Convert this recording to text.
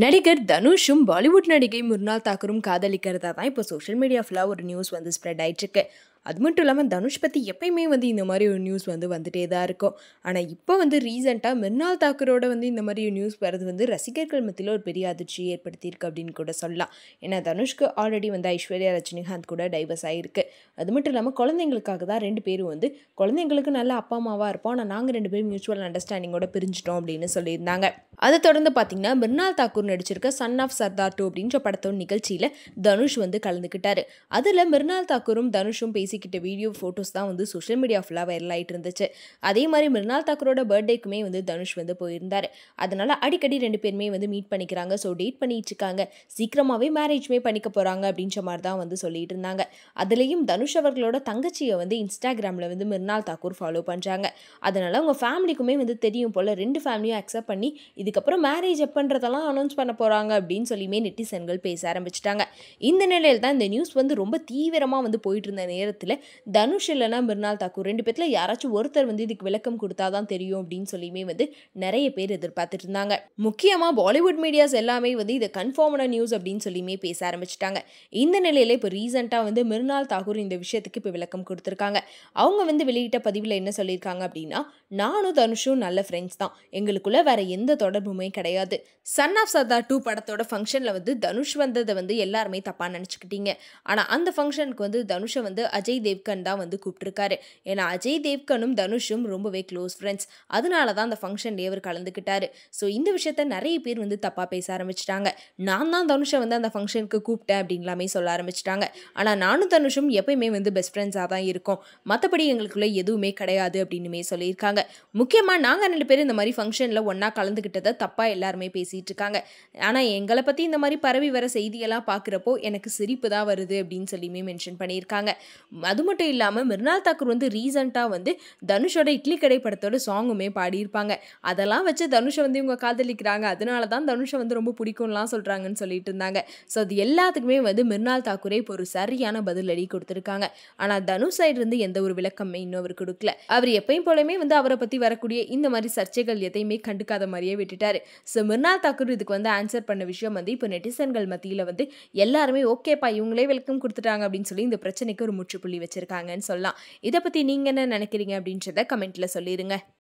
நடிகர் தனுஷும் பாலிவுட் நடிகை மிர்னால் தாக்கூரும் காதலிக்கிறதா தான் இப்போ சோஷியல் மீடியா ஃபுல்லாக ஒரு நியூஸ் வந்து ஸ்ப்ரெட் ஆயிட்டுருக்கு. அது மட்டும் இல்லாமல் தனுஷ் பற்றி எப்பயுமே வந்து இந்த மாதிரி ஒரு நியூஸ் வந்து வந்துட்டே தான் இருக்கும். ஆனால் இப்போ வந்து ரீசெண்டாக மிர்னால் தாக்கூரோட வந்து இந்த மாதிரி ஒரு நியூஸ் வரது வந்து ரசிகர்கள் மத்தியில் ஒரு பெரிய அதிர்ச்சியை ஏற்படுத்தியிருக்கு அப்படின்னு கூட சொல்லலாம். ஏன்னா தனுஷ்க்கு ஆல்ரெடி வந்து ஐஸ்வர்யா ரஜினிகாந்த் கூட டைவர்ஸ் ஆகிருக்கு. அது மட்டும் இல்லாமல் குழந்தைங்களுக்காக தான் 2 பேரும் வந்து குழந்தைங்களுக்கு நல்ல அப்பா அம்மாவாக இருப்போம், ஆனால் நாங்கள் 2 பேரும் மியூச்சுவல் அண்டர்ஸ்டாண்டிங்கோட பிரிஞ்சிட்டோம் அப்படின்னு சொல்லியிருந்தாங்க. அதை தொடர்ந்து பார்த்தீங்கன்னா மிர்னால் தாக்கூர் நடிச்சிருக்க சன் ஆஃப் சர்தார் 2 அப்படின்ற படத்தோட நிகழ்ச்சியில் தனுஷ் வந்து கலந்துக்கிட்டாரு. அதில் மிர்னால் தாக்கூரும் தனுஷும் பேசிக்கிட்ட வீடியோ ஃபோட்டோஸ் தான் வந்து சோஷியல் மீடியா ஃபுல்லாக வைரல் ஆகிட்டு இருந்துச்சு. அதே மாதிரி மிர்னால் தாக்கூரோட பர்த்டேக்குமே வந்து தனுஷ் வந்து போயிருந்தார். அதனால் அடிக்கடி 2 பேருமே வந்து மீட் பண்ணிக்கிறாங்க. ஸோ டேட் பண்ணிட்டு இருக்காங்க, சீக்கிரமாகவே மேரேஜ்மே பண்ணிக்க போகிறாங்க அப்படின்ற மாதிரி தான் வந்து சொல்லிட்டு இருந்தாங்க. அதுலேயும் தனுஷ் அவர்களோட தங்கச்சியை வந்து இன்ஸ்டாகிராமில் வந்து மிர்னால் தாக்கூர் ஃபாலோ பண்ணுறாங்க. அதனால் அவங்க ஃபேமிலிக்குமே வந்து தெரியும் போல் 2 ஃபேமிலியும் அக்செப்ட் பண்ணி இதுக்கப்புறம் மேரேஜ் எப்பன்றதெல்லாம் அனௌன்ஸ் பண்ண போகிறாங்க அப்படின்னு சொல்லியுமே நெட்டிசன்கள் பேச ஆரம்பிச்சிட்டாங்க. இந்த நிலையில் தான் இந்த நியூஸ் வந்து ரொம்ப தீவிரமாக வந்து போயிட்டு இருந்த நேரத்தில் தனுஷ் இல்லைனா மிர்னால் தாக்கூர் 2 பேர்த்தில் யாராச்சும் ஒருத்தர் வந்து இதுக்கு விளக்கம் கொடுத்தா தான் தெரியும் அப்படின்னு சொல்லியுமே வந்து நிறைய பேர் எதிர்பார்த்துட்டு இருந்தாங்க. முக்கியமாக பாலிவுட் மீடியாஸ் எல்லாமே வந்து இதை கன்ஃபார்மான நியூஸ் அப்படின்னு சொல்லியுமே பேச ஆரம்பிச்சிட்டாங்க. இந்த நிலையில் இப்போ ரீசெண்டாக வந்து மிர்னால் தாக்கூர் இந்த விஷயத்துக்கு இப்போ விளக்கம் கொடுத்துருக்காங்க. அவங்க வந்து வெளியிட்ட பதிவில் என்ன சொல்லியிருக்காங்க அப்படின்னா, நானும் தனுஷும் நல்ல ஃப்ரெண்ட்ஸ் தான், எங்களுக்குள்ள வேற எந்த தொடர்புமே கிடையாது. சன் ஆஃப் சர்தார் 2 படத்தோட ஃபங்க்ஷனில் வந்து தனுஷ் வந்ததை வந்து எல்லாருமே தப்பாக நினச்சிக்கிட்டீங்க. ஆனால் அந்த ஃபங்க்ஷனுக்கு வந்து தனுஷை வந்து அஜய் தேவ்கன் தான் வந்து கூப்பிட்டுருக்காரு. ஏன்னா அஜய் தேவ்கனும் தனுஷும் ரொம்பவே க்ளோஸ் ஃப்ரெண்ட்ஸ். அதனால தான் அந்த ஃபங்க்ஷன்லேயே அவர் கலந்துக்கிட்டாரு. ஸோ இந்த விஷயத்த நிறைய பேர் வந்து தப்பாக பேச ஆரம்பிச்சிட்டாங்க. நான் தான் தனுஷை வந்து அந்த ஃபங்க்ஷனுக்கு கூப்பிட்டேன் அப்படின்லாமே சொல்ல ஆரம்பிச்சிட்டாங்க. ஆனால் நானும் தனுஷும் எப்பயுமே வந்து பெஸ்ட் ஃப்ரெண்ட்ஸாக தான் இருக்கோம், மற்றபடி எங்களுக்குள்ள எதுவுமே கிடையாது அப்படின்னுமே சொல்லியிருக்காங்க. முக்கியமாக நாங்கள் 2 பேரும் இந்த மாதிரி ஃபங்க்ஷனில் ஒன்றா கலந்துக்கிட்டதை தப்பாக எல்லாருமே பேசிகிட்டு இருக்காங்க. ஆனால் எங்களை பற்றி இந்த மாதிரி பரவி வர செய்தியெல்லாம் பார்க்குறப்போ எனக்கு சிரிப்பு தான் வருது அப்படின்னு சொல்லியுமே மென்ஷன் பண்ணியிருக்காங்க. அது மட்டும் இல்லாமல் மிர்னால் தாக்கூர் வந்து ரீசெண்டாக வந்து தனுஷோட இட்லி கடை படத்தோட சாங்குமே பாடியிருப்பாங்க. அதெல்லாம் வச்சு தனுஷை வந்து இவங்க காதலிக்கிறாங்க, அதனால தான் தனுஷை வந்து ரொம்ப பிடிக்கும்லாம் சொல்கிறாங்கன்னு சொல்லிட்டு இருந்தாங்க. ஸோ அது எல்லாத்துக்குமே வந்து மிர்னால் தாக்கூரே இப்போ ஒரு சரியான பதிலடி கொடுத்துருக்காங்க. ஆனால் தனுஷ் சைடு இருந்து எந்த ஒரு விளக்கமே இன்னும் அவர் கொடுக்கல. அவர் எப்பயும் போலமே வந்து அவரை பற்றி வரக்கூடிய இந்த மாதிரி சர்ச்சைகள் எதையுமே கண்டுக்காத மாதிரியே விட்டுட்டாரு. ஸோ மிர்னால் தாக்கூர் இதுக்கு வந்து ஆன்சர் பண்ண விஷயம் வந்து இப்போ நெட்டிசன்கள் மத்தியில் வந்து எல்லாருமே ஓகேப்பா இவங்களே வெல்கம் கொடுத்துட்டாங்க அப்படின்னு சொல்லி இந்த பிரச்சனைக்கு ஒரு முற்றுப்புள்ளி வச்சிருக்காங்கன்னு சொல்லலாம். இதை பற்றி நீங்கள் என்ன நினைக்கிறீங்க அப்படின்றத கமெண்ட்டில் சொல்லிடுங்க.